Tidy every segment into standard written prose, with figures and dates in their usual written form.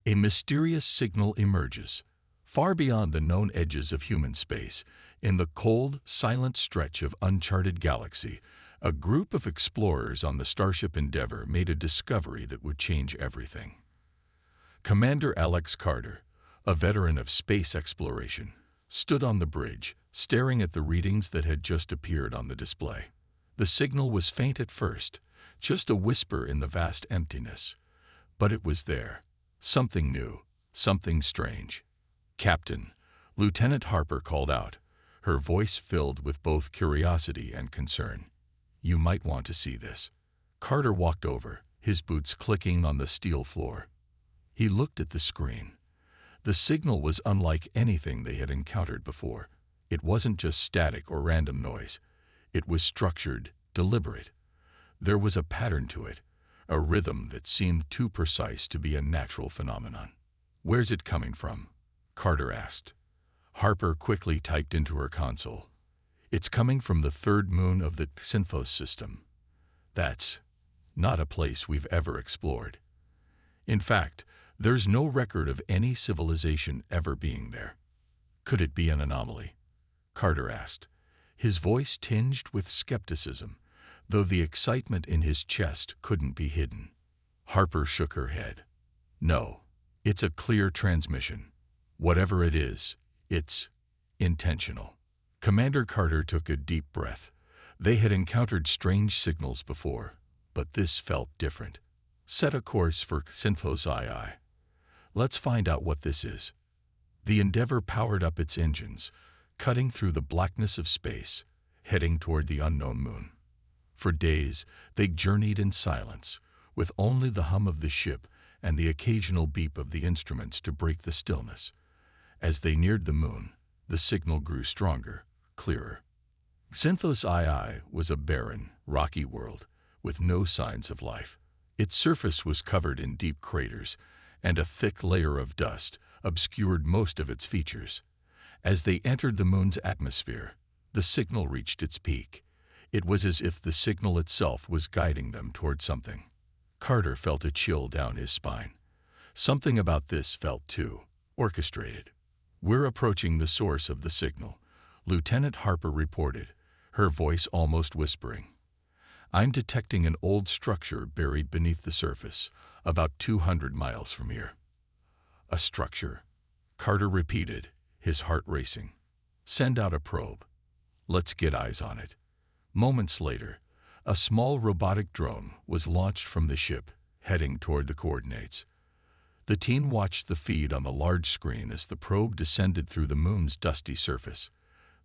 A mysterious signal emerges, far beyond the known edges of human space. In the cold, silent stretch of uncharted galaxy, a group of explorers on the Starship Endeavour made a discovery that would change everything. Commander Alex Carter, a veteran of space exploration, stood on the bridge, staring at the readings that had just appeared on the display. The signal was faint at first, just a whisper in the vast emptiness. But it was there. Something new, something strange. "Captain," Lieutenant Harper called out, her voice filled with both curiosity and concern. "You might want to see this." Carter walked over, his boots clicking on the steel floor. He looked at the screen. The signal was unlike anything they had encountered before. It wasn't just static or random noise. It was structured, deliberate. There was a pattern to it, a rhythm that seemed too precise to be a natural phenomenon. "Where's it coming from?" Carter asked. Harper quickly typed into her console. "It's coming from the third moon of the Xenphos system. That's not a place we've ever explored. In fact, there's no record of any civilization ever being there." "Could it be an anomaly?" Carter asked, his voice tinged with skepticism, though the excitement in his chest couldn't be hidden. Harper shook her head. "No, it's a clear transmission. Whatever it is, it's intentional." Commander Carter took a deep breath. They had encountered strange signals before, but this felt different. "Set a course for Xenphos II. Let's find out what this is." The Endeavour powered up its engines, cutting through the blackness of space, heading toward the unknown moon. For days, they journeyed in silence, with only the hum of the ship and the occasional beep of the instruments to break the stillness. As they neared the moon, the signal grew stronger, clearer. Xenphos II was a barren, rocky world, with no signs of life. Its surface was covered in deep craters, and a thick layer of dust obscured most of its features. As they entered the moon's atmosphere, the signal reached its peak. It was as if the signal itself was guiding them toward something. Carter felt a chill down his spine. Something about this felt too orchestrated. "We're approaching the source of the signal," Lieutenant Harper reported, her voice almost whispering. "I'm detecting an old structure buried beneath the surface, about 200 miles from here." "A structure?" Carter repeated, his heart racing. "Send out a probe. Let's get eyes on it." Moments later, a small robotic drone was launched from the ship, heading toward the coordinates. The team watched the feed on the large screen as the probe descended through the moon's dusty surface.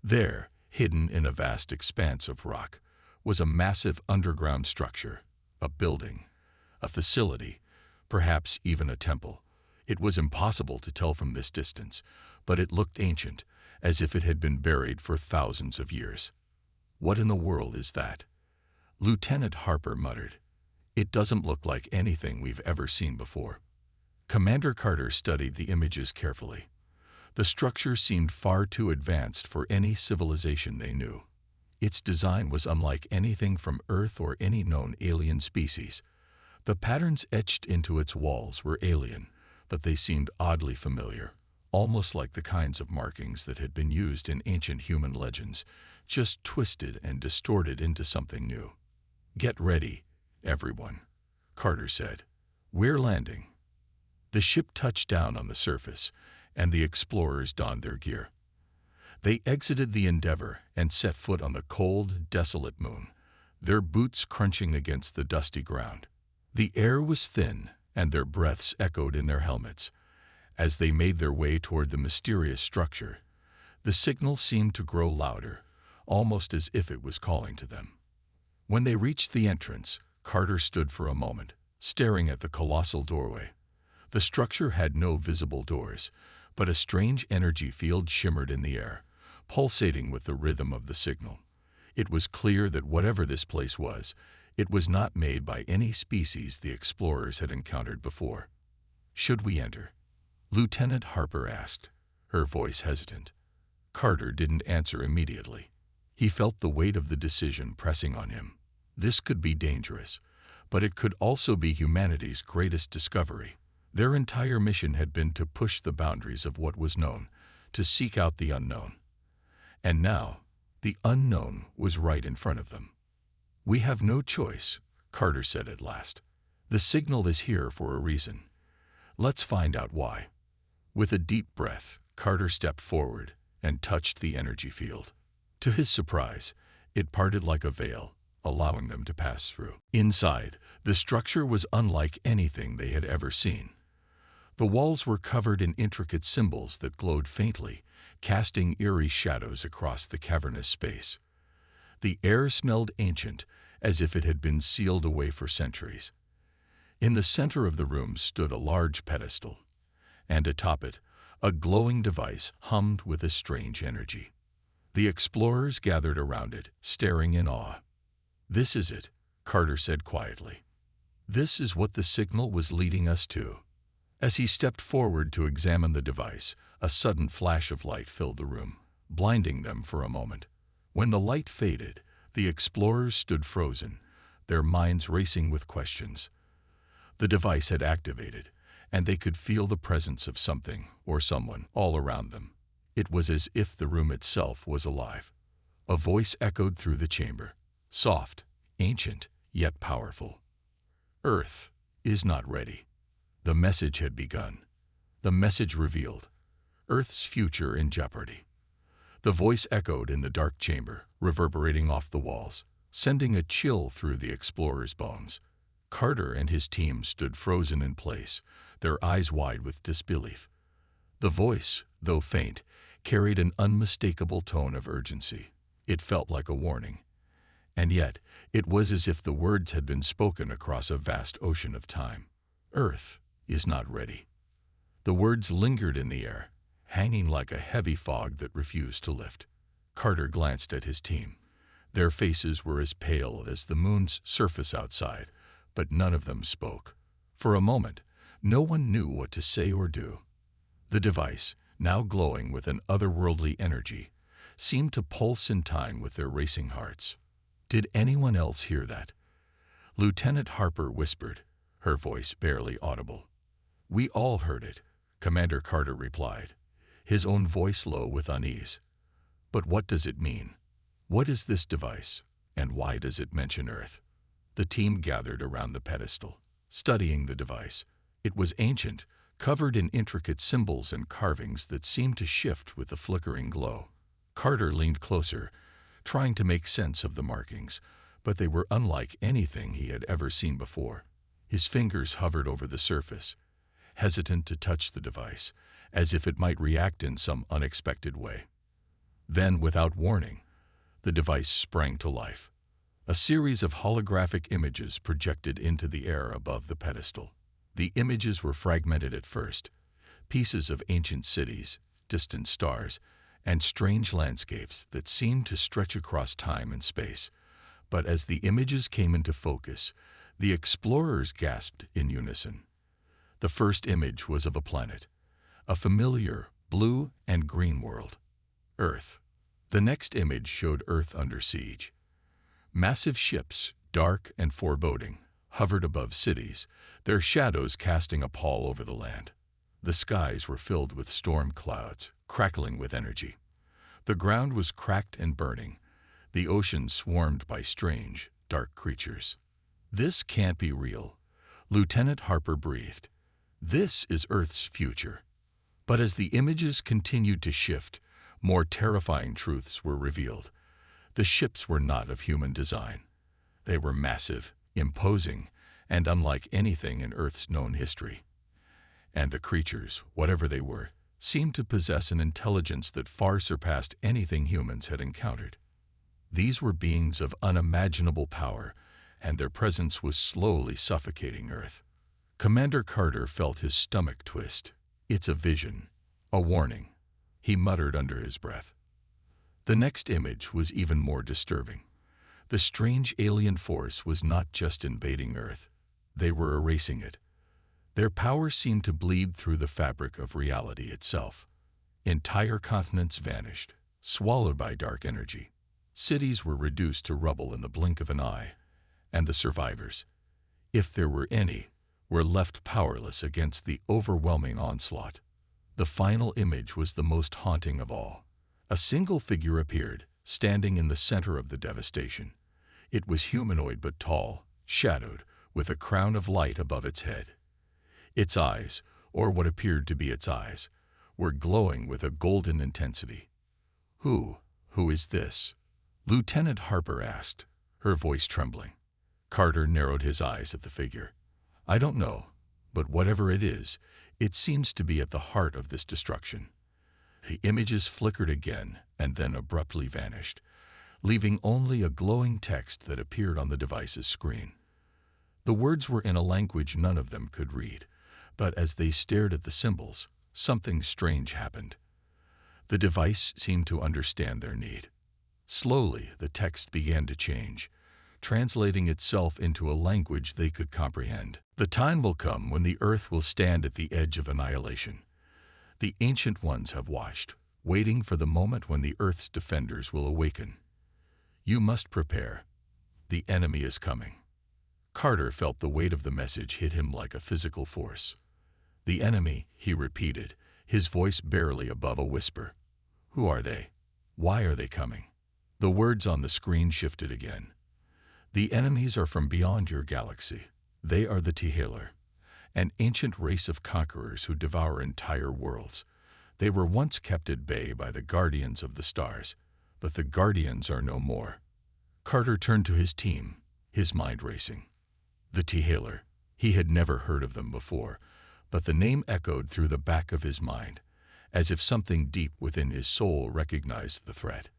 There, hidden in a vast expanse of rock, was a massive underground structure, a building, a facility, perhaps even a temple. It was impossible to tell from this distance, but it looked ancient, as if it had been buried for thousands of years. "What in the world is that?" Lieutenant Harper muttered. "It doesn't look like anything we've ever seen before." Commander Carter studied the images carefully. The structure seemed far too advanced for any civilization they knew. Its design was unlike anything from Earth or any known alien species. The patterns etched into its walls were alien, but they seemed oddly familiar, almost like the kinds of markings that had been used in ancient human legends, just twisted and distorted into something new. "Get ready, everyone," Carter said. "We're landing." The ship touched down on the surface, and the explorers donned their gear. They exited the Endeavour and set foot on the cold, desolate moon, their boots crunching against the dusty ground. The air was thin, and their breaths echoed in their helmets. As they made their way toward the mysterious structure, the signal seemed to grow louder, almost as if it was calling to them. When they reached the entrance, Carter stood for a moment, staring at the colossal doorway. The structure had no visible doors, but a strange energy field shimmered in the air, pulsating with the rhythm of the signal. It was clear that whatever this place was, it was not made by any species the explorers had encountered before. "Should we enter?" Lieutenant Harper asked, her voice hesitant. Carter didn't answer immediately. He felt the weight of the decision pressing on him. This could be dangerous, but it could also be humanity's greatest discovery. Their entire mission had been to push the boundaries of what was known, to seek out the unknown. And now, the unknown was right in front of them. "We have no choice," Carter said at last. "The signal is here for a reason. Let's find out why." With a deep breath, Carter stepped forward and touched the energy field. To his surprise, it parted like a veil, allowing them to pass through. Inside, the structure was unlike anything they had ever seen. The walls were covered in intricate symbols that glowed faintly, casting eerie shadows across the cavernous space. The air smelled ancient, as if it had been sealed away for centuries. In the center of the room stood a large pedestal, and atop it, a glowing device hummed with a strange energy. The explorers gathered around it, staring in awe. "This is it," Carter said quietly. "This is what the signal was leading us to." As he stepped forward to examine the device, a sudden flash of light filled the room, blinding them for a moment. When the light faded, the explorers stood frozen, their minds racing with questions. The device had activated, and they could feel the presence of something or someone all around them. It was as if the room itself was alive. A voice echoed through the chamber, soft, ancient, yet powerful. "Earth is not ready." The message had begun. The message revealed Earth's future in jeopardy. The voice echoed in the dark chamber, reverberating off the walls, sending a chill through the explorers' bones. Carter and his team stood frozen in place, their eyes wide with disbelief. The voice, though faint, carried an unmistakable tone of urgency. It felt like a warning. And yet, it was as if the words had been spoken across a vast ocean of time. "Earth is not ready." The words lingered in the air, hanging like a heavy fog that refused to lift. Carter glanced at his team. Their faces were as pale as the moon's surface outside, but none of them spoke. For a moment, no one knew what to say or do. The device, now glowing with an otherworldly energy, seemed to pulse in time with their racing hearts. Did anyone else hear that? Lieutenant Harper whispered, her voice barely audible. "We all heard it," Commander Carter replied, his own voice low with unease. "But what does it mean? What is this device, and why does it mention Earth?" The team gathered around the pedestal, studying the device. It was ancient, covered in intricate symbols and carvings that seemed to shift with the flickering glow. Carter leaned closer, trying to make sense of the markings, but they were unlike anything he had ever seen before. His fingers hovered over the surface, hesitant to touch the device, as if it might react in some unexpected way. Then, without warning, the device sprang to life. A series of holographic images projected into the air above the pedestal. The images were fragmented at first, pieces of ancient cities, distant stars, and strange landscapes that seemed to stretch across time and space. But as the images came into focus, the explorers gasped in unison. The first image was of a planet, a familiar blue and green world, Earth. The next image showed Earth under siege. Massive ships, dark and foreboding, hovered above cities, their shadows casting a pall over the land. The skies were filled with storm clouds, crackling with energy. The ground was cracked and burning, the ocean swarmed by strange, dark creatures. "This can't be real," Lieutenant Harper breathed. "This is Earth's future." But as the images continued to shift, more terrifying truths were revealed. The ships were not of human design. They were massive, imposing, and unlike anything in Earth's known history. And the creatures, whatever they were, seemed to possess an intelligence that far surpassed anything humans had encountered. These were beings of unimaginable power, and their presence was slowly suffocating Earth. Commander Carter felt his stomach twist. "It's a vision, a warning," he muttered under his breath. The next image was even more disturbing. The strange alien force was not just invading Earth. They were erasing it. Their power seemed to bleed through the fabric of reality itself. Entire continents vanished, swallowed by dark energy. Cities were reduced to rubble in the blink of an eye, and the survivors, if there were any, were left powerless against the overwhelming onslaught. The final image was the most haunting of all. A single figure appeared, standing in the center of the devastation. It was humanoid but tall, shadowed, with a crown of light above its head. Its eyes, or what appeared to be its eyes, were glowing with a golden intensity. Who is this?" Lieutenant Harper asked, her voice trembling. Carter narrowed his eyes at the figure. "I don't know, but whatever it is, it seems to be at the heart of this destruction." The images flickered again and then abruptly vanished, leaving only a glowing text that appeared on the device's screen. The words were in a language none of them could read, but as they stared at the symbols, something strange happened. The device seemed to understand their need. Slowly, the text began to change, translating itself into a language they could comprehend. "The time will come when the earth will stand at the edge of annihilation. The ancient ones have watched, waiting for the moment when the earth's defenders will awaken. You must prepare. The enemy is coming." Carter felt the weight of the message hit him like a physical force. "The enemy," he repeated, his voice barely above a whisper. "Who are they? Why are they coming?" The words on the screen shifted again. "The enemies are from beyond your galaxy. They are the Tihaler, an ancient race of conquerors who devour entire worlds. They were once kept at bay by the Guardians of the Stars, but the Guardians are no more." Carter turned to his team, his mind racing. The Tihaler. He had never heard of them before, but the name echoed through the back of his mind, as if something deep within his soul recognized the threat.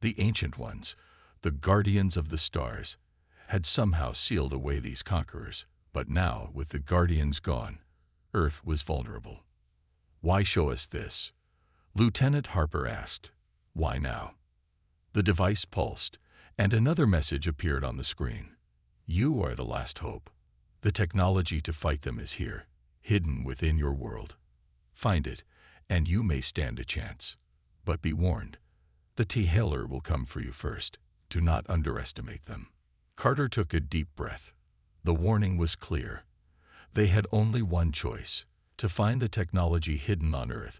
The Ancient Ones, the Guardians of the Stars, had somehow sealed away these conquerors, but now, with the Guardians gone, Earth was vulnerable. "Why show us this?" Lieutenant Harper asked. "Why now?" The device pulsed, and another message appeared on the screen. "You are the last hope. The technology to fight them is here, hidden within your world. Find it, and you may stand a chance. But be warned, the Tihaler will come for you first. Do not underestimate them." Carter took a deep breath. The warning was clear. They had only one choice: to find the technology hidden on Earth,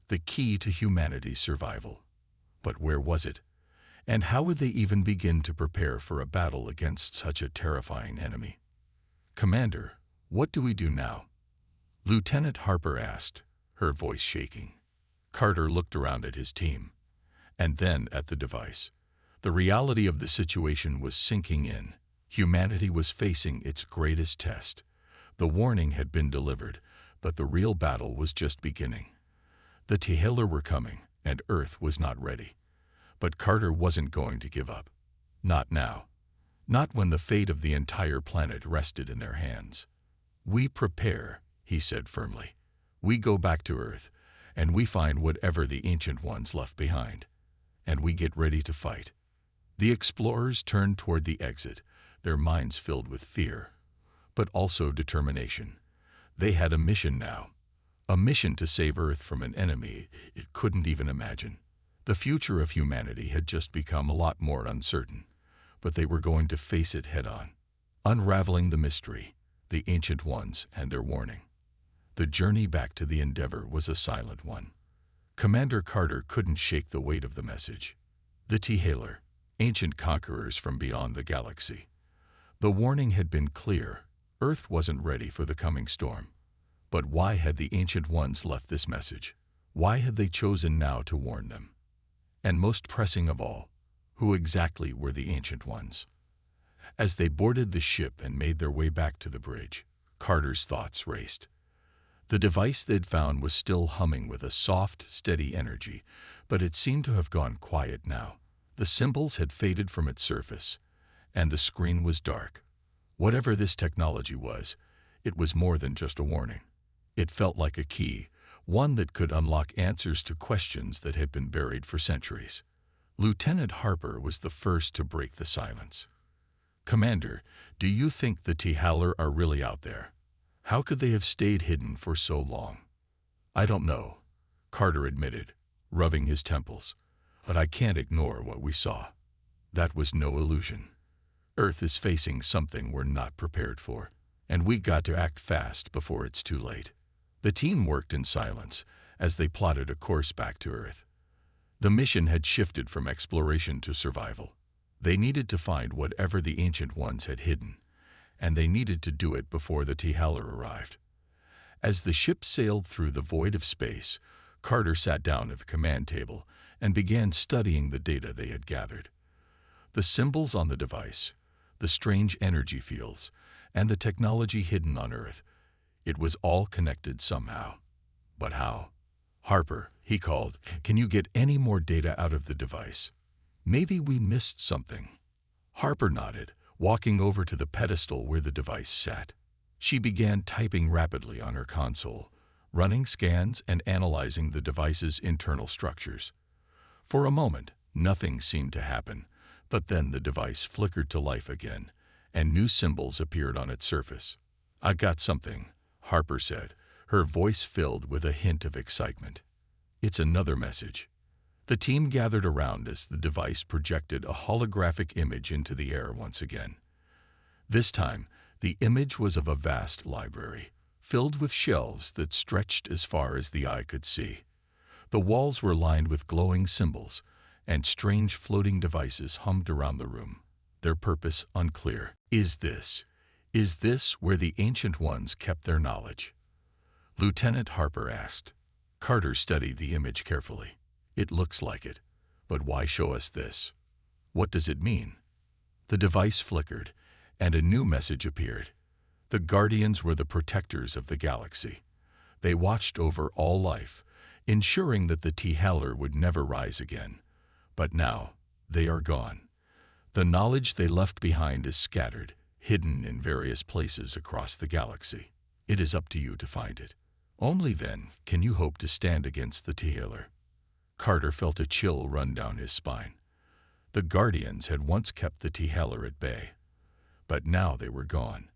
the key to humanity's survival. But where was it? And how would they even begin to prepare for a battle against such a terrifying enemy? "Commander, what do we do now?" Lieutenant Harper asked, her voice shaking. Carter looked around at his team, and then at the device. The reality of the situation was sinking in. Humanity was facing its greatest test. The warning had been delivered, but the real battle was just beginning. The Tihaler were coming, and Earth was not ready. But Carter wasn't going to give up. Not now. Not when the fate of the entire planet rested in their hands. "We prepare," he said firmly. "We go back to Earth, and we find whatever the Ancient Ones left behind. And we get ready to fight." The explorers turned toward the exit, their minds filled with fear, but also determination. They had a mission now. A mission to save Earth from an enemy it couldn't even imagine. The future of humanity had just become a lot more uncertain, but they were going to face it head-on, unraveling the mystery, the Ancient Ones and their warning. The journey back to the Endeavor was a silent one. Commander Carter couldn't shake the weight of the message. The Tihaler, ancient conquerors from beyond the galaxy. The warning had been clear. Earth wasn't ready for the coming storm. But why had the Ancient Ones left this message? Why had they chosen now to warn them? And most pressing of all, who exactly were the Ancient Ones? As they boarded the ship and made their way back to the bridge, Carter's thoughts raced. The device they'd found was still humming with a soft, steady energy, but it seemed to have gone quiet now. The symbols had faded from its surface, and the screen was dark. Whatever this technology was, it was more than just a warning. It felt like a key, one that could unlock answers to questions that had been buried for centuries. Lieutenant Harper was the first to break the silence. "Commander, do you think the Tihaler are really out there? How could they have stayed hidden for so long?" "I don't know," Carter admitted, rubbing his temples. "But I can't ignore what we saw. That was no illusion. Earth is facing something we're not prepared for, and we got to act fast before it's too late." The team worked in silence as they plotted a course back to Earth. The mission had shifted from exploration to survival. They needed to find whatever the Ancient Ones had hidden, and they needed to do it before the Tihaler arrived. As the ship sailed through the void of space, Carter sat down at the command table and began studying the data they had gathered. The symbols on the device, the strange energy fields, and the technology hidden on Earth, it was all connected somehow. But how? "Harper," he called, "can you get any more data out of the device? Maybe we missed something." Harper nodded, walking over to the pedestal where the device sat. She began typing rapidly on her console, running scans and analyzing the device's internal structures. For a moment, nothing seemed to happen, but then the device flickered to life again, and new symbols appeared on its surface. "I got something," Harper said, her voice filled with a hint of excitement. "It's another message." The team gathered around as the device projected a holographic image into the air once again. This time, the image was of a vast library, filled with shelves that stretched as far as the eye could see. The walls were lined with glowing symbols, and strange floating devices hummed around the room, their purpose unclear. Is this where the Ancient Ones kept their knowledge?" Lieutenant Harper asked. Carter studied the image carefully. "It looks like it. But why show us this? What does it mean?" The device flickered, and a new message appeared. The Guardians were the protectors of the galaxy. They watched over all life, ensuring that the Tihaler would never rise again. But now, they are gone. The knowledge they left behind is scattered, hidden in various places across the galaxy. It is up to you to find it. Only then can you hope to stand against the Tihaler. Carter felt a chill run down his spine. The Guardians had once kept the Tihaler at bay, but now they were gone,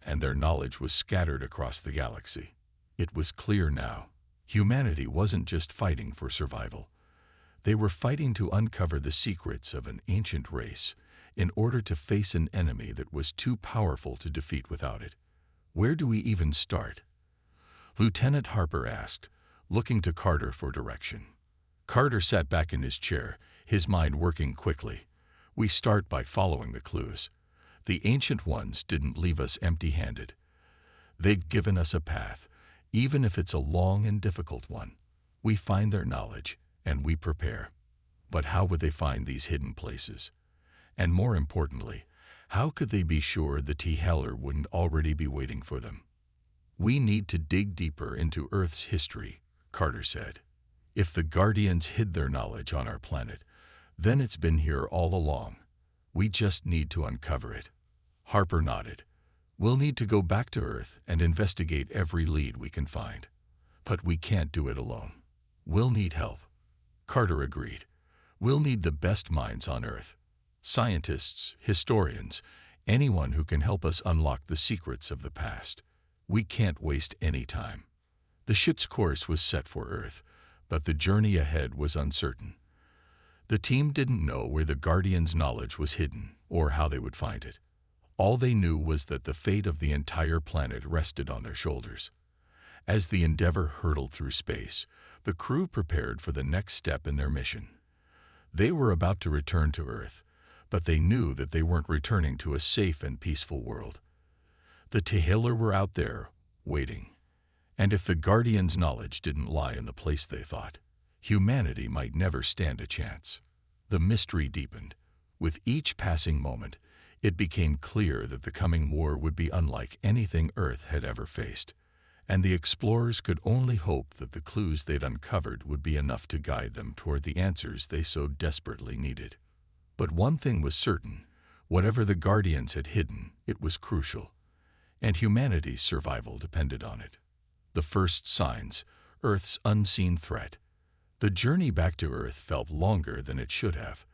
and their knowledge was scattered across the galaxy. It was clear now. Humanity wasn't just fighting for survival. They were fighting to uncover the secrets of an ancient race in order to face an enemy that was too powerful to defeat without it. "Where do we even start?" Lieutenant Harper asked, looking to Carter for direction. Carter sat back in his chair, his mind working quickly. "We start by following the clues. The Ancient Ones didn't leave us empty-handed. They've given us a path, even if it's a long and difficult one. We find their knowledge, and we prepare. But how would they find these hidden places? And more importantly, how could they be sure the Tihaler wouldn't already be waiting for them?" "We need to dig deeper into Earth's history," Carter said. "If the Guardians hid their knowledge on our planet, then it's been here all along. We just need to uncover it." Harper nodded. "We'll need to go back to Earth and investigate every lead we can find. But we can't do it alone. We'll need help." Carter agreed. "We'll need the best minds on Earth. Scientists, historians, anyone who can help us unlock the secrets of the past. We can't waste any time." The ship's course was set for Earth, but the journey ahead was uncertain. The team didn't know where the Guardians' knowledge was hidden or how they would find it. All they knew was that the fate of the entire planet rested on their shoulders. As the Endeavor hurtled through space, the crew prepared for the next step in their mission. They were about to return to Earth, but they knew that they weren't returning to a safe and peaceful world. The Tihaler were out there, waiting. And if the Guardians' knowledge didn't lie in the place they thought, humanity might never stand a chance. The mystery deepened. With each passing moment, it became clear that the coming war would be unlike anything Earth had ever faced, and the explorers could only hope that the clues they'd uncovered would be enough to guide them toward the answers they so desperately needed. But one thing was certain: whatever the Guardians had hidden, it was crucial, and humanity's survival depended on it. The first signs, Earth's unseen threat. The journey back to Earth felt longer than it should have.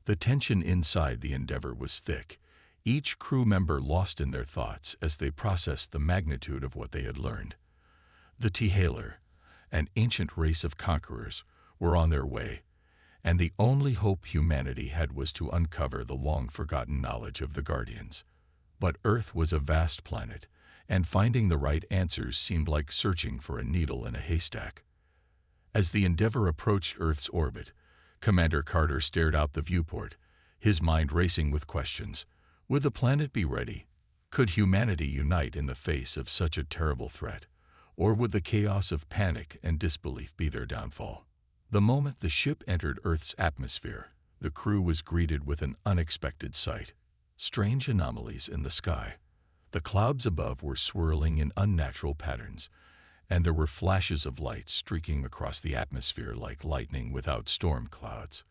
The tension inside the Endeavor was thick, each crew member lost in their thoughts as they processed the magnitude of what they had learned. The Tihaler, an ancient race of conquerors, were on their way, and the only hope humanity had was to uncover the long-forgotten knowledge of the Guardians. But Earth was a vast planet, and finding the right answers seemed like searching for a needle in a haystack. As the Endeavour approached Earth's orbit, Commander Carter stared out the viewport, his mind racing with questions. Would the planet be ready? Could humanity unite in the face of such a terrible threat? Or would the chaos of panic and disbelief be their downfall? The moment the ship entered Earth's atmosphere, the crew was greeted with an unexpected sight. Strange anomalies in the sky. The clouds above were swirling in unnatural patterns, and there were flashes of light streaking across the atmosphere like lightning without storm clouds.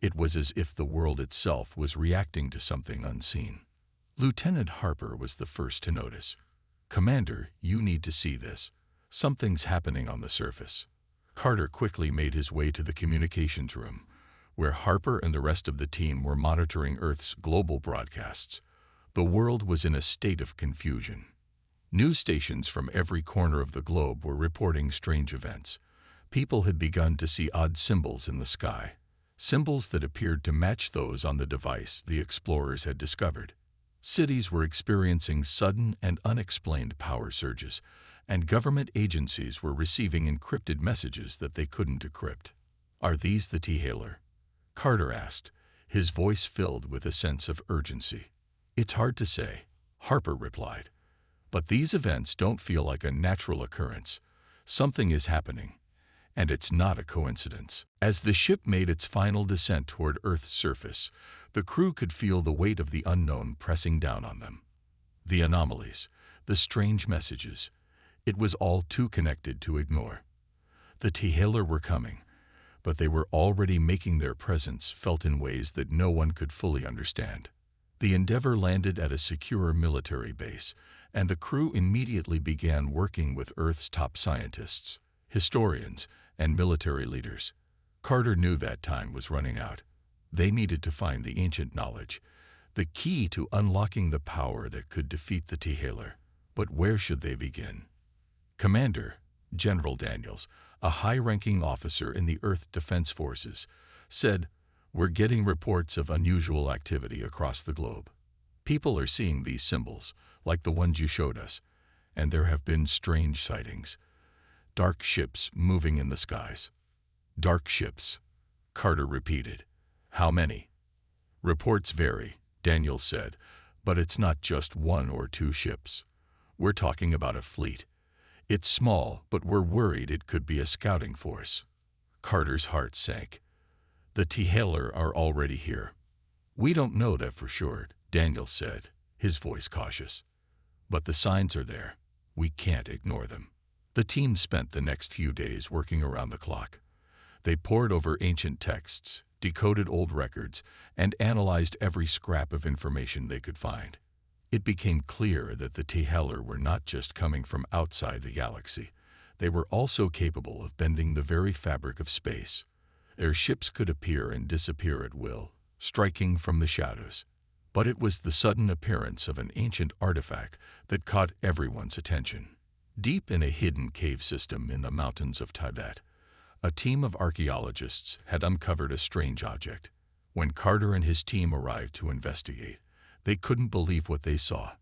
It was as if the world itself was reacting to something unseen. Lieutenant Harper was the first to notice. "Commander, you need to see this. Something's happening on the surface." Carter quickly made his way to the communications room, where Harper and the rest of the team were monitoring Earth's global broadcasts. The world was in a state of confusion. News stations from every corner of the globe were reporting strange events. People had begun to see odd symbols in the sky, symbols that appeared to match those on the device the explorers had discovered. Cities were experiencing sudden and unexplained power surges, and government agencies were receiving encrypted messages that they couldn't decrypt. "Are these the T-Hailer?" Carter asked, his voice filled with a sense of urgency. "It's hard to say," Harper replied. "But these events don't feel like a natural occurrence. Something is happening, and it's not a coincidence." As the ship made its final descent toward Earth's surface, the crew could feel the weight of the unknown pressing down on them. The anomalies, the strange messages, it was all too connected to ignore. The T-Hailer were coming, but they were already making their presence felt in ways that no one could fully understand. The Endeavour landed at a secure military base, and the crew immediately began working with Earth's top scientists, historians, and military leaders. Carter knew that time was running out. They needed to find the ancient knowledge, the key to unlocking the power that could defeat the T-Hailer. But where should they begin? Commander, General Daniels, a high-ranking officer in the Earth Defense Forces, said, "We're getting reports of unusual activity across the globe. People are seeing these symbols, like the ones you showed us, and there have been strange sightings. Dark ships moving in the skies." "Dark ships," Carter repeated. "How many?" "Reports vary," Daniels said, "but it's not just one or two ships. We're talking about a fleet. It's small, but we're worried it could be a scouting force." Carter's heart sank. "The T-Hailer are already here." "We don't know that for sure," Daniels said, his voice cautious. "But the signs are there. We can't ignore them." The team spent the next few days working around the clock. They pored over ancient texts, decoded old records, and analyzed every scrap of information they could find. It became clear that the T-Hailer were not just coming from outside the galaxy. They were also capable of bending the very fabric of space. Their ships could appear and disappear at will, striking from the shadows. But it was the sudden appearance of an ancient artifact that caught everyone's attention. Deep in a hidden cave system in the mountains of Tibet, a team of archaeologists had uncovered a strange object. When Carter and his team arrived to investigate, they couldn't believe what they saw.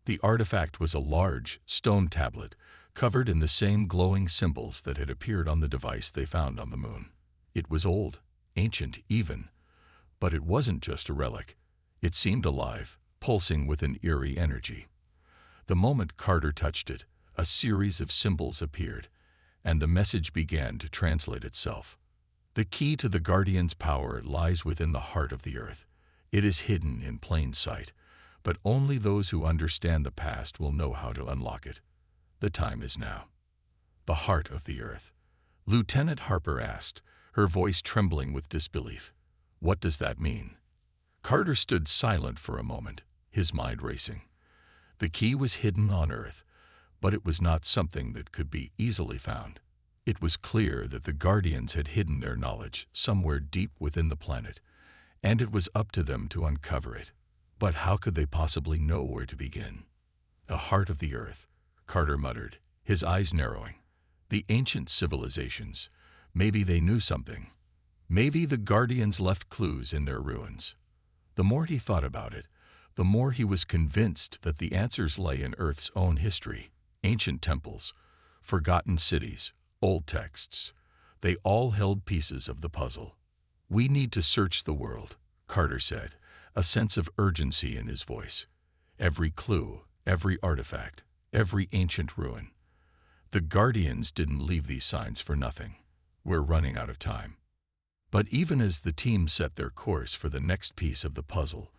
The artifact was a large, stone tablet covered in the same glowing symbols that had appeared on the device they found on the moon. It was old, ancient even, but it wasn't just a relic. It seemed alive, pulsing with an eerie energy. The moment Carter touched it, a series of symbols appeared, and the message began to translate itself. The key to the Guardian's power lies within the heart of the Earth. It is hidden in plain sight, but only those who understand the past will know how to unlock it. The time is now. "The heart of the Earth?" Lieutenant Harper asked, her voice trembling with disbelief. "What does that mean?" Carter stood silent for a moment, his mind racing. The key was hidden on Earth, but it was not something that could be easily found. It was clear that the Guardians had hidden their knowledge somewhere deep within the planet, and it was up to them to uncover it. But how could they possibly know where to begin? "The heart of the Earth," Carter muttered, his eyes narrowing. "The ancient civilizations. Maybe they knew something. Maybe the Guardians left clues in their ruins." The more he thought about it, the more he was convinced that the answers lay in Earth's own history. Ancient temples, forgotten cities, old texts, they all held pieces of the puzzle. "We need to search the world," Carter said, a sense of urgency in his voice. "Every clue, every artifact, every ancient ruin. The Guardians didn't leave these signs for nothing. We're running out of time." But even as the team set their course for the next piece of the puzzle,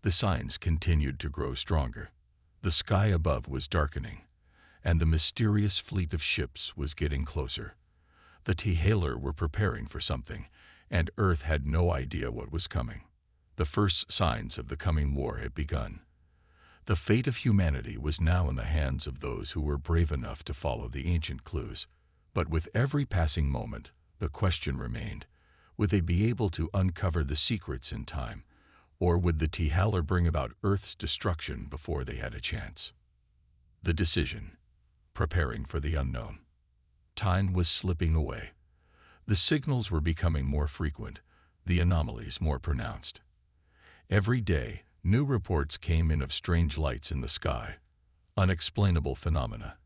the signs continued to grow stronger. The sky above was darkening, and the mysterious fleet of ships was getting closer. The T-Hailer were preparing for something, and Earth had no idea what was coming. The first signs of the coming war had begun. The fate of humanity was now in the hands of those who were brave enough to follow the ancient clues. But with every passing moment, the question remained, would they be able to uncover the secrets in time, or would the T-Hailer bring about Earth's destruction before they had a chance? The decision: preparing for the unknown. Time was slipping away. The signals were becoming more frequent, the anomalies more pronounced. Every day, new reports came in of strange lights in the sky, unexplainable phenomena,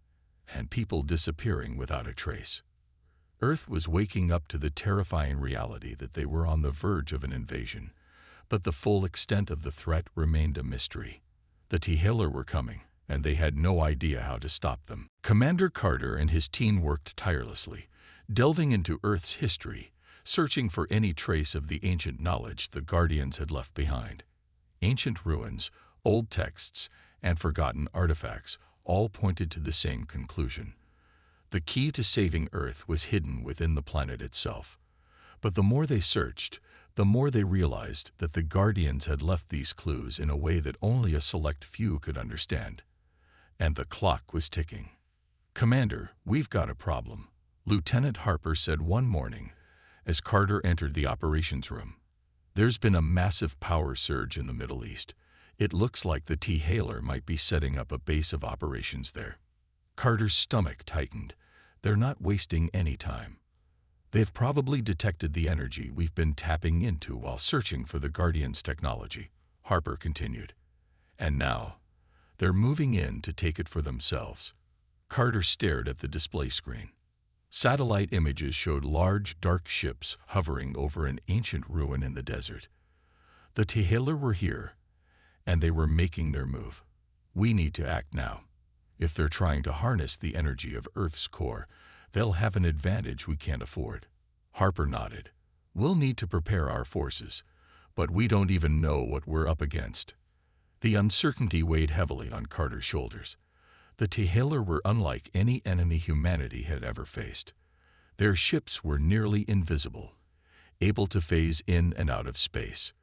and people disappearing without a trace. Earth was waking up to the terrifying reality that they were on the verge of an invasion, but the full extent of the threat remained a mystery. The T-Hailer were coming, and they had no idea how to stop them. Commander Carter and his team worked tirelessly, delving into Earth's history, searching for any trace of the ancient knowledge the Guardians had left behind. Ancient ruins, old texts, and forgotten artifacts all pointed to the same conclusion. The key to saving Earth was hidden within the planet itself. But the more they searched, the more they realized that the Guardians had left these clues in a way that only a select few could understand. And the clock was ticking. "Commander, we've got a problem," Lieutenant Harper said one morning as Carter entered the operations room. "There's been a massive power surge in the Middle East. It looks like the T-Hailer might be setting up a base of operations there." Carter's stomach tightened. "They're not wasting any time. They've probably detected the energy we've been tapping into while searching for the Guardian's technology," Harper continued. "And now, they're moving in to take it for themselves." Carter stared at the display screen. Satellite images showed large, dark ships hovering over an ancient ruin in the desert. The T-Hailer were here, and they were making their move. "We need to act now. If they're trying to harness the energy of Earth's core, they'll have an advantage we can't afford." Harper nodded. "We'll need to prepare our forces, but we don't even know what we're up against." The uncertainty weighed heavily on Carter's shoulders. The T-Hailer were unlike any enemy humanity had ever faced. Their ships were nearly invisible, able to phase in and out of space.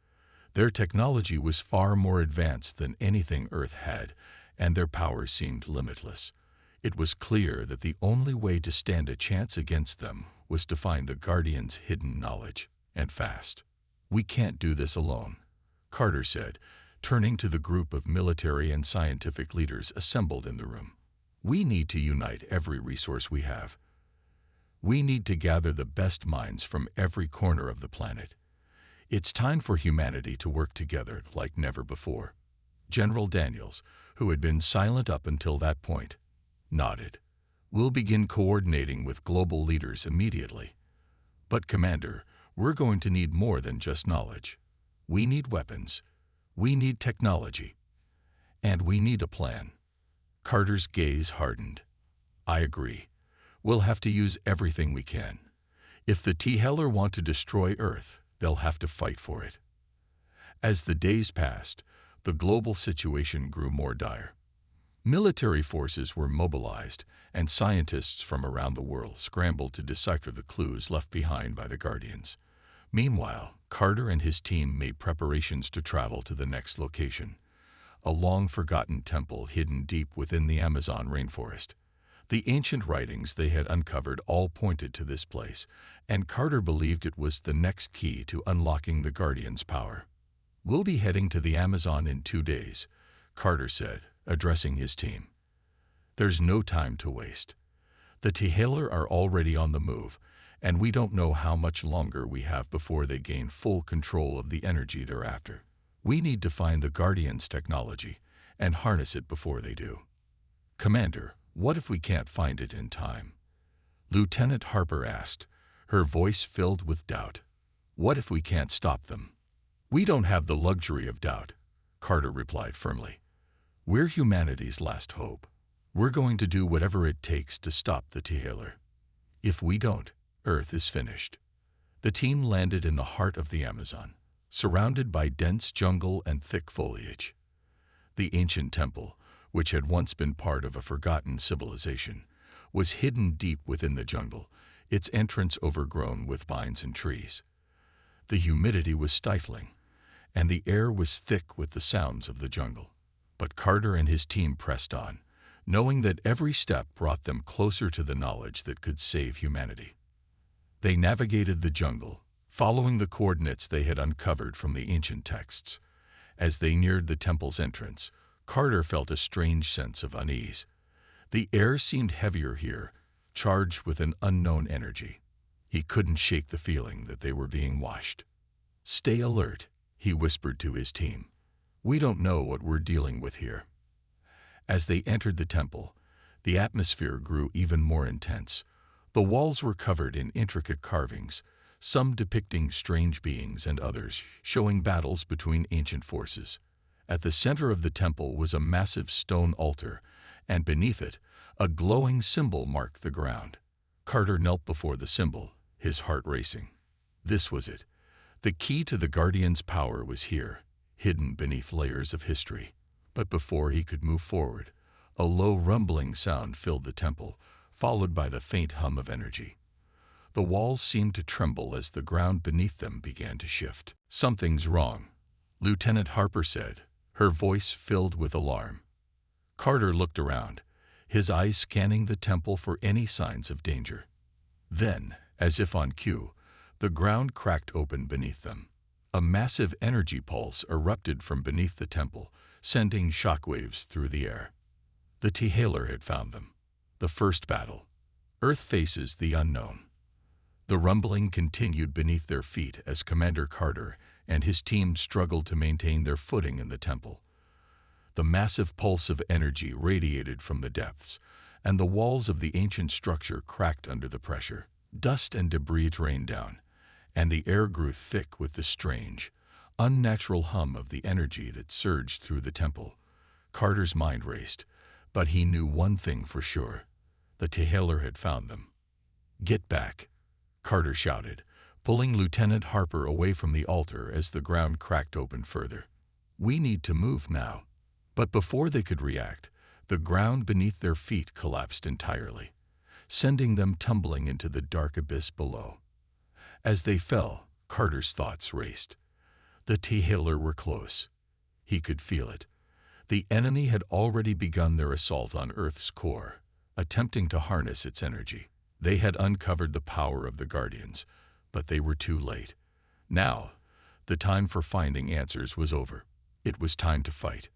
Their technology was far more advanced than anything Earth had, and their power seemed limitless. It was clear that the only way to stand a chance against them was to find the Guardian's hidden knowledge, and fast. "We can't do this alone," Carter said, turning to the group of military and scientific leaders assembled in the room. "We need to unite every resource we have. We need to gather the best minds from every corner of the planet. It's time for humanity to work together like never before." General Daniels, who had been silent up until that point, nodded. "We'll begin coordinating with global leaders immediately. But, Commander, we're going to need more than just knowledge. We need weapons. We need technology. And we need a plan." Carter's gaze hardened. "I agree. We'll have to use everything we can. If the T-Hailer want to destroy Earth, they'll have to fight for it." As the days passed, the global situation grew more dire. Military forces were mobilized, and scientists from around the world scrambled to decipher the clues left behind by the Guardians. Meanwhile, Carter and his team made preparations to travel to the next location, a long-forgotten temple hidden deep within the Amazon rainforest. The ancient writings they had uncovered all pointed to this place, and Carter believed it was the next key to unlocking the Guardians' power. "We'll be heading to the Amazon in 2 days," Carter said, addressing his team. "There's no time to waste. The T-Hailer are already on the move, and we don't know how much longer we have before they gain full control of the energy they're after. We need to find the Guardians' technology and harness it before they do. Commander, what if we can't find it in time? Lieutenant Harper asked, her voice filled with doubt. What if we can't stop them? We don't have the luxury of doubt, Carter replied firmly. We're humanity's last hope. We're going to do whatever it takes to stop the Tihaler. If we don't, Earth is finished. The team landed in the heart of the Amazon, surrounded by dense jungle and thick foliage. The ancient temple, which had once been part of a forgotten civilization, was hidden deep within the jungle, its entrance overgrown with vines and trees. The humidity was stifling, and the air was thick with the sounds of the jungle. But Carter and his team pressed on, knowing that every step brought them closer to the knowledge that could save humanity. They navigated the jungle, following the coordinates they had uncovered from the ancient texts. As they neared the temple's entrance, Carter felt a strange sense of unease. The air seemed heavier here, charged with an unknown energy. He couldn't shake the feeling that they were being watched. Stay alert, he whispered to his team. We don't know what we're dealing with here. As they entered the temple, the atmosphere grew even more intense. The walls were covered in intricate carvings, some depicting strange beings and others showing battles between ancient forces. At the center of the temple was a massive stone altar, and beneath it, a glowing symbol marked the ground. Carter knelt before the symbol, his heart racing. This was it. The key to the Guardian's power was here, hidden beneath layers of history. But before he could move forward, a low rumbling sound filled the temple, followed by the faint hum of energy. The walls seemed to tremble as the ground beneath them began to shift. Something's wrong, Lieutenant Harper said, her voice filled with alarm. Carter looked around, his eyes scanning the temple for any signs of danger. Then, as if on cue, the ground cracked open beneath them. A massive energy pulse erupted from beneath the temple, sending shockwaves through the air. The Tihaler had found them. The first battle. Earth faces the unknown. The rumbling continued beneath their feet as Commander Carter and his team struggled to maintain their footing in the temple. The massive pulse of energy radiated from the depths, and the walls of the ancient structure cracked under the pressure. Dust and debris rained down, and the air grew thick with the strange, unnatural hum of the energy that surged through the temple. Carter's mind raced, but he knew one thing for sure. The Tihaler had found them. Get back, Carter shouted, pulling Lieutenant Harper away from the altar as the ground cracked open further. We need to move now. But before they could react, the ground beneath their feet collapsed entirely, sending them tumbling into the dark abyss below. As they fell, Carter's thoughts raced. The Tihaler were close. He could feel it. The enemy had already begun their assault on Earth's core, attempting to harness its energy. They had uncovered the power of the Guardians, but they were too late. Now, the time for finding answers was over. It was time to fight.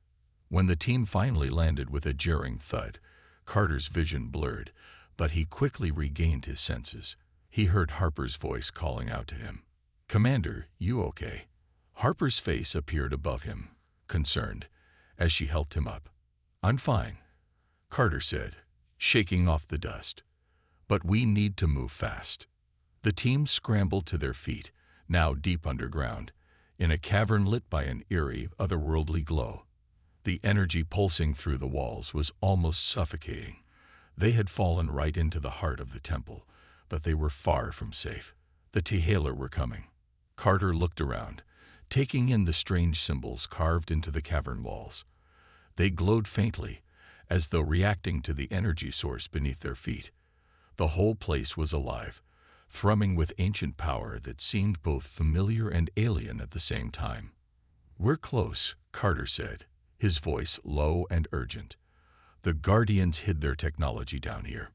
When the team finally landed with a jarring thud, Carter's vision blurred, but he quickly regained his senses. He heard Harper's voice calling out to him. Commander, you okay? Harper's face appeared above him, concerned, as she helped him up. I'm fine, Carter said, shaking off the dust. But we need to move fast. The team scrambled to their feet, now deep underground, in a cavern lit by an eerie, otherworldly glow. The energy pulsing through the walls was almost suffocating. They had fallen right into the heart of the temple, but they were far from safe. The Tihaler were coming. Carter looked around, taking in the strange symbols carved into the cavern walls. They glowed faintly, as though reacting to the energy source beneath their feet. The whole place was alive, thrumming with ancient power that seemed both familiar and alien at the same time. We're close, Carter said, his voice low and urgent. The Guardians hid their technology down here.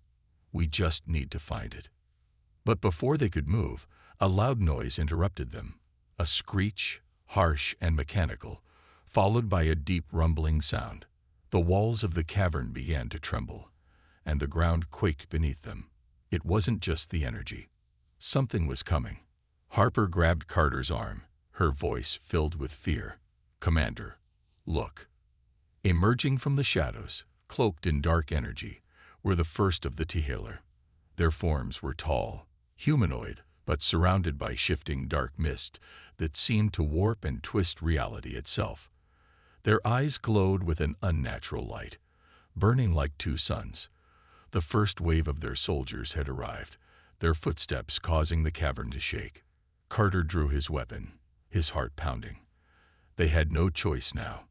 We just need to find it. But before they could move, a loud noise interrupted them. A screech, harsh and mechanical, followed by a deep rumbling sound. The walls of the cavern began to tremble, and the ground quaked beneath them. It wasn't just the energy. Something was coming. Harper grabbed Carter's arm, her voice filled with fear. "Commander, look." Emerging from the shadows, cloaked in dark energy, were the first of the Tihaler. Their forms were tall, humanoid, but surrounded by shifting dark mist that seemed to warp and twist reality itself. Their eyes glowed with an unnatural light, burning like two suns. The first wave of their soldiers had arrived, their footsteps causing the cavern to shake. Carter drew his weapon, his heart pounding. They had no choice now.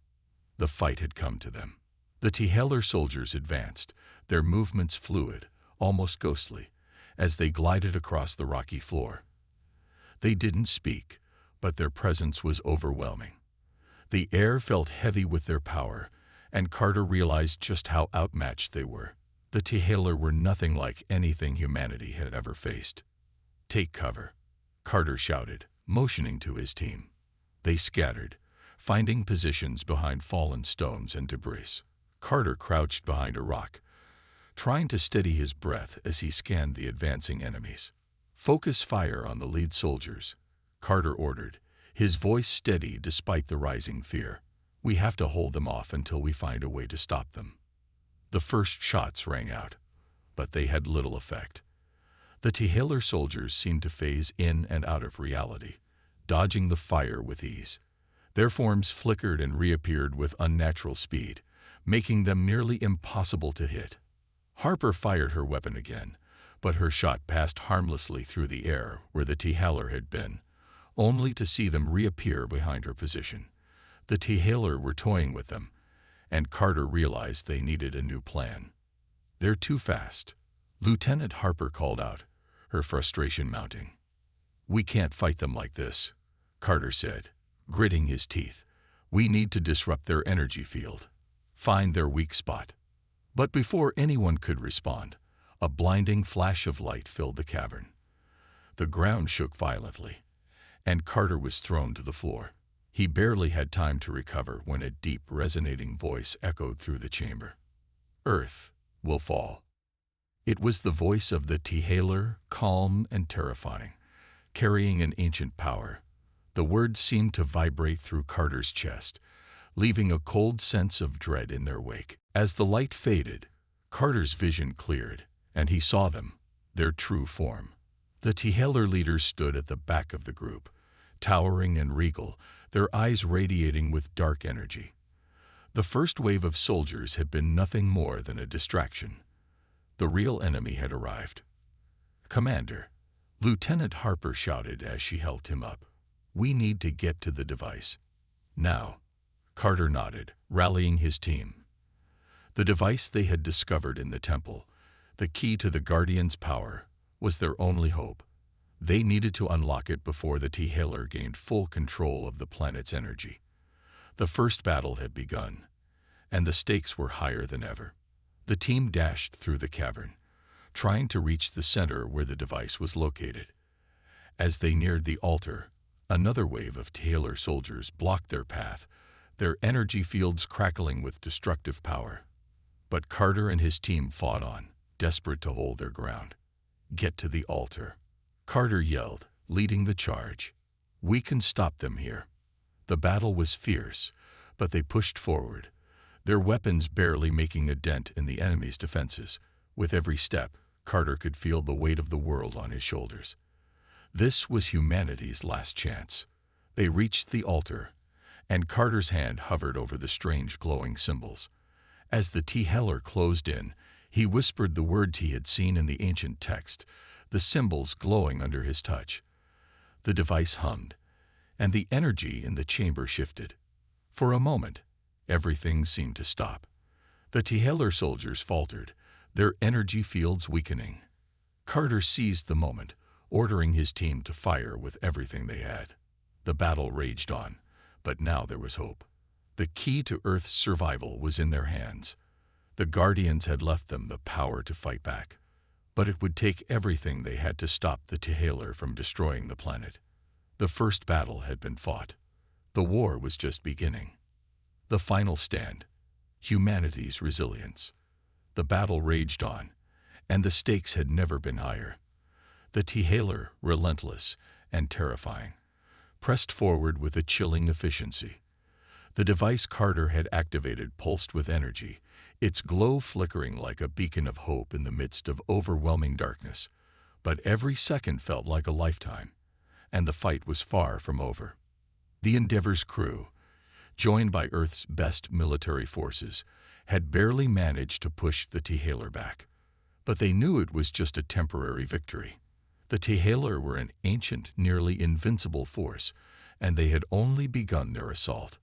The fight had come to them. The Tihaler soldiers advanced, their movements fluid, almost ghostly, as they glided across the rocky floor. They didn't speak, but their presence was overwhelming. The air felt heavy with their power, and Carter realized just how outmatched they were. The Tihaler were nothing like anything humanity had ever faced. "Take cover," Carter shouted, motioning to his team. They scattered, finding positions behind fallen stones and debris. Carter crouched behind a rock, trying to steady his breath as he scanned the advancing enemies. "Focus fire on the lead soldiers," Carter ordered, his voice steady despite the rising fear. "We have to hold them off until we find a way to stop them." The first shots rang out, but they had little effect. The Tihaler soldiers seemed to phase in and out of reality, dodging the fire with ease. Their forms flickered and reappeared with unnatural speed, making them nearly impossible to hit. Harper fired her weapon again, but her shot passed harmlessly through the air where the Tihaler had been, only to see them reappear behind her position. The Tihaler were toying with them, and Carter realized they needed a new plan. "They're too fast," Lieutenant Harper called out, her frustration mounting. "We can't fight them like this," Carter said, gritting his teeth. "We need to disrupt their energy field, find their weak spot." But before anyone could respond, a blinding flash of light filled the cavern. The ground shook violently, and Carter was thrown to the floor. He barely had time to recover when a deep, resonating voice echoed through the chamber. "Earth will fall." It was the voice of the Tihaler, calm and terrifying, carrying an ancient power. The words seemed to vibrate through Carter's chest, leaving a cold sense of dread in their wake. As the light faded, Carter's vision cleared, and he saw them, their true form. The Tihaler leaders stood at the back of the group, towering and regal, their eyes radiating with dark energy. The first wave of soldiers had been nothing more than a distraction. The real enemy had arrived. "Commander," Lieutenant Harper shouted as she helped him up, "we need to get to the device. Now." Carter nodded, rallying his team. The device they had discovered in the temple, the key to the Guardian's power, was their only hope. They needed to unlock it before the Tihaler gained full control of the planet's energy. The first battle had begun, and the stakes were higher than ever. The team dashed through the cavern, trying to reach the center where the device was located. As they neared the altar, another wave of Tihaler soldiers blocked their path, their energy fields crackling with destructive power. But Carter and his team fought on, desperate to hold their ground. "Get to the altar," Carter yelled, leading the charge. "We can stop them here." The battle was fierce, but they pushed forward, their weapons barely making a dent in the enemy's defenses. With every step, Carter could feel the weight of the world on his shoulders. This was humanity's last chance. They reached the altar, and Carter's hand hovered over the strange glowing symbols. As the Tihaler closed in, he whispered the words he had seen in the ancient text, the symbols glowing under his touch. The device hummed, and the energy in the chamber shifted. For a moment, everything seemed to stop. The Tihaler soldiers faltered, their energy fields weakening. Carter seized the moment, ordering his team to fire with everything they had. The battle raged on, but now there was hope. The key to Earth's survival was in their hands. The Guardians had left them the power to fight back, but it would take everything they had to stop the Tihaler from destroying the planet. The first battle had been fought. The war was just beginning. The final stand, humanity's resilience. The battle raged on, and the stakes had never been higher. The Tihaler, relentless and terrifying, pressed forward with a chilling efficiency. The device Carter had activated pulsed with energy, its glow flickering like a beacon of hope in the midst of overwhelming darkness. But every second felt like a lifetime, and the fight was far from over. The Endeavor's crew, joined by Earth's best military forces, had barely managed to push the T-Hailer back. But they knew it was just a temporary victory. The T-Hailer were an ancient, nearly invincible force, and they had only begun their assault.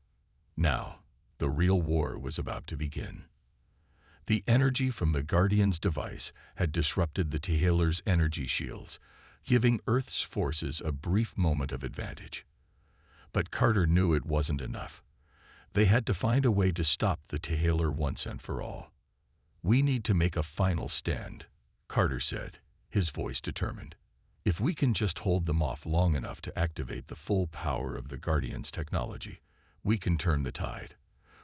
Now, the real war was about to begin. The energy from the Guardian's device had disrupted the T-Hailer's energy shields, giving Earth's forces a brief moment of advantage. But Carter knew it wasn't enough. They had to find a way to stop the T-Hailer once and for all. "We need to make a final stand," Carter said, his voice determined. "If we can just hold them off long enough to activate the full power of the Guardian's technology, we can turn the tide.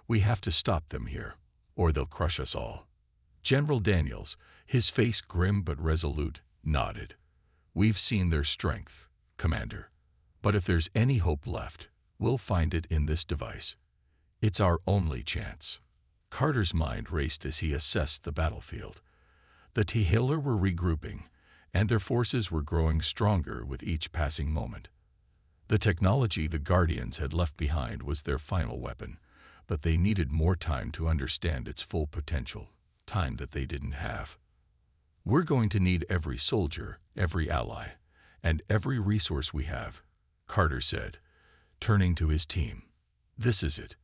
We have to stop them here, or they'll crush us all." General Daniels, his face grim but resolute, nodded. "We've seen their strength, Commander. But if there's any hope left, we'll find it in this device. It's our only chance." Carter's mind raced as he assessed the battlefield. The T-Hailer were regrouping, and their forces were growing stronger with each passing moment. The technology the Guardians had left behind was their final weapon, but they needed more time to understand its full potential, time that they didn't have. "We're going to need every soldier, every ally, and every resource we have," Carter said, turning to his team. "This is it.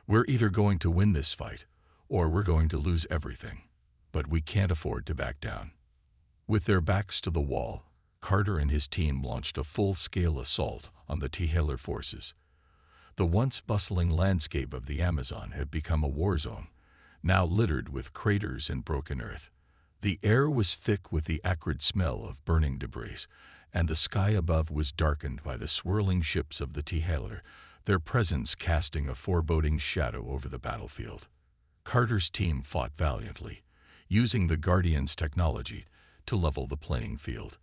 We're either going to win this fight, or we're going to lose everything. But we can't afford to back down." With their backs to the wall, Carter and his team launched a full-scale assault on the T-Hailer forces. The once bustling landscape of the Amazon had become a war zone, now littered with craters and broken earth. The air was thick with the acrid smell of burning debris, and the sky above was darkened by the swirling ships of the T-Hailer, their presence casting a foreboding shadow over the battlefield. Carter's team fought valiantly, using the Guardian's technology to level the playing field.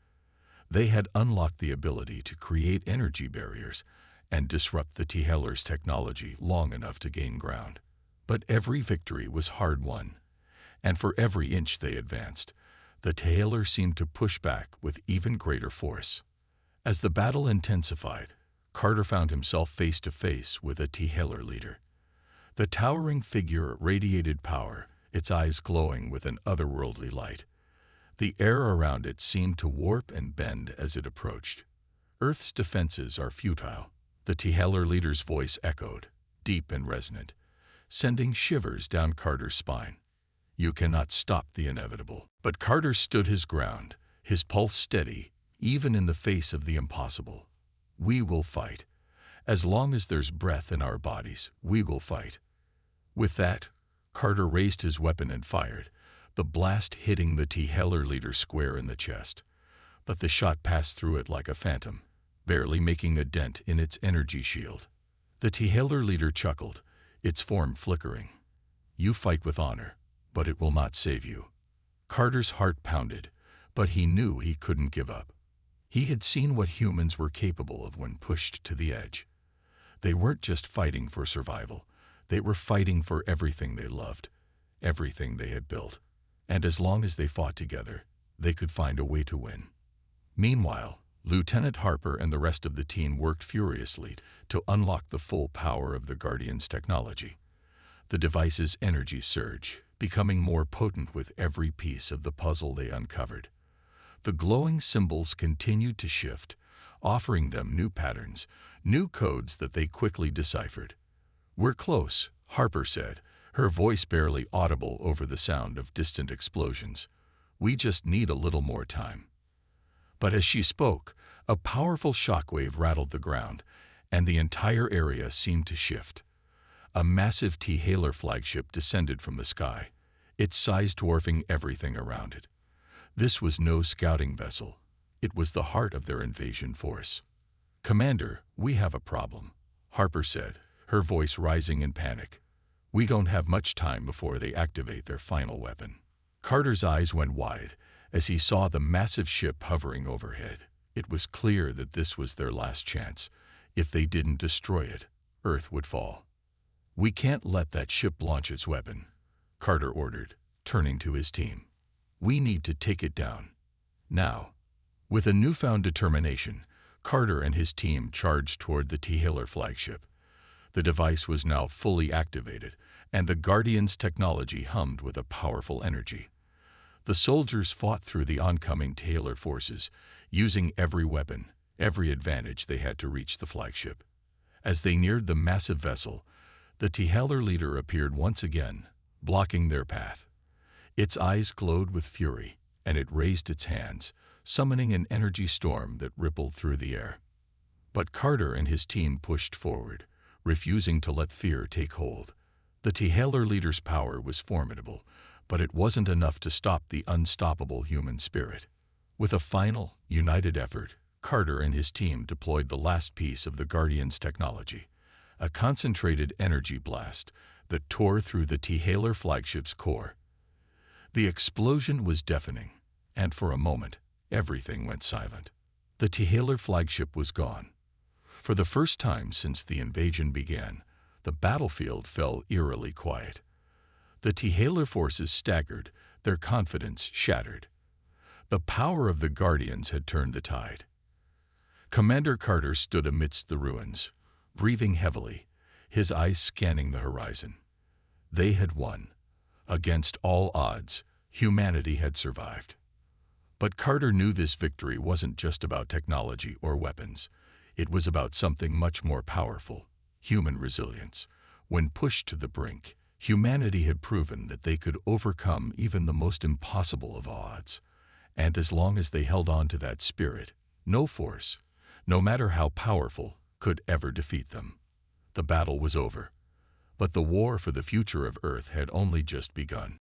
They had unlocked the ability to create energy barriers and disrupt the T-Hailer's technology long enough to gain ground. But every victory was hard-won, and for every inch they advanced, the T-Hailer seemed to push back with even greater force. As the battle intensified, Carter found himself face-to-face with a T-Hailer leader. The towering figure radiated power, its eyes glowing with an otherworldly light. The air around it seemed to warp and bend as it approached. "Earth's defenses are futile," the T-Hailer leader's voice echoed, deep and resonant, sending shivers down Carter's spine. "You cannot stop the inevitable." But Carter stood his ground, his pulse steady, even in the face of the impossible. "We will fight. As long as there's breath in our bodies, we will fight." With that, Carter raised his weapon and fired, the blast hitting the T-Hailer leader square in the chest. But the shot passed through it like a phantom, barely making a dent in its energy shield. The T-Hailer leader chuckled, its form flickering. "You fight with honor, but it will not save you." Carter's heart pounded, but he knew he couldn't give up. He had seen what humans were capable of when pushed to the edge. They weren't just fighting for survival. They were fighting for everything they loved, everything they had built. And as long as they fought together, they could find a way to win. Meanwhile, Lieutenant Harper and the rest of the team worked furiously to unlock the full power of the Guardian's technology. The device's energy surged, becoming more potent with every piece of the puzzle they uncovered. The glowing symbols continued to shift, offering them new patterns, new codes that they quickly deciphered. "We're close," Harper said, her voice barely audible over the sound of distant explosions. "We just need a little more time." But as she spoke, a powerful shockwave rattled the ground, and the entire area seemed to shift. A massive T-Hailer flagship descended from the sky, its size dwarfing everything around it. This was no scouting vessel. It was the heart of their invasion force. "Commander, we have a problem," Harper said, her voice rising in panic. "We don't have much time before they activate their final weapon." Carter's eyes went wide as he saw the massive ship hovering overhead. It was clear that this was their last chance. If they didn't destroy it, Earth would fall. "We can't let that ship launch its weapon," Carter ordered, turning to his team. "We need to take it down. Now." With a newfound determination, Carter and his team charged toward the T-Haler flagship. The device was now fully activated, and the Guardian's technology hummed with a powerful energy. The soldiers fought through the oncoming T-Haler forces, using every weapon, every advantage they had to reach the flagship. As they neared the massive vessel, the T-Haler leader appeared once again, blocking their path. Its eyes glowed with fury, and it raised its hands, summoning an energy storm that rippled through the air. But Carter and his team pushed forward, refusing to let fear take hold. The T-Haler leader's power was formidable, but it wasn't enough to stop the unstoppable human spirit. With a final, united effort, Carter and his team deployed the last piece of the Guardian's technology, a concentrated energy blast that tore through the T-Haler flagship's core. The explosion was deafening, and for a moment, everything went silent. The T-Haler flagship was gone. For the first time since the invasion began, the battlefield fell eerily quiet. The T-Haler forces staggered, their confidence shattered. The power of the Guardians had turned the tide. Commander Carter stood amidst the ruins, breathing heavily, his eyes scanning the horizon. They had won. Against all odds, humanity had survived. But Carter knew this victory wasn't just about technology or weapons. It was about something much more powerful: human resilience. When pushed to the brink, humanity had proven that they could overcome even the most impossible of odds. And as long as they held on to that spirit, no force, no matter how powerful, could ever defeat them. The battle was over, but the war for the future of Earth had only just begun.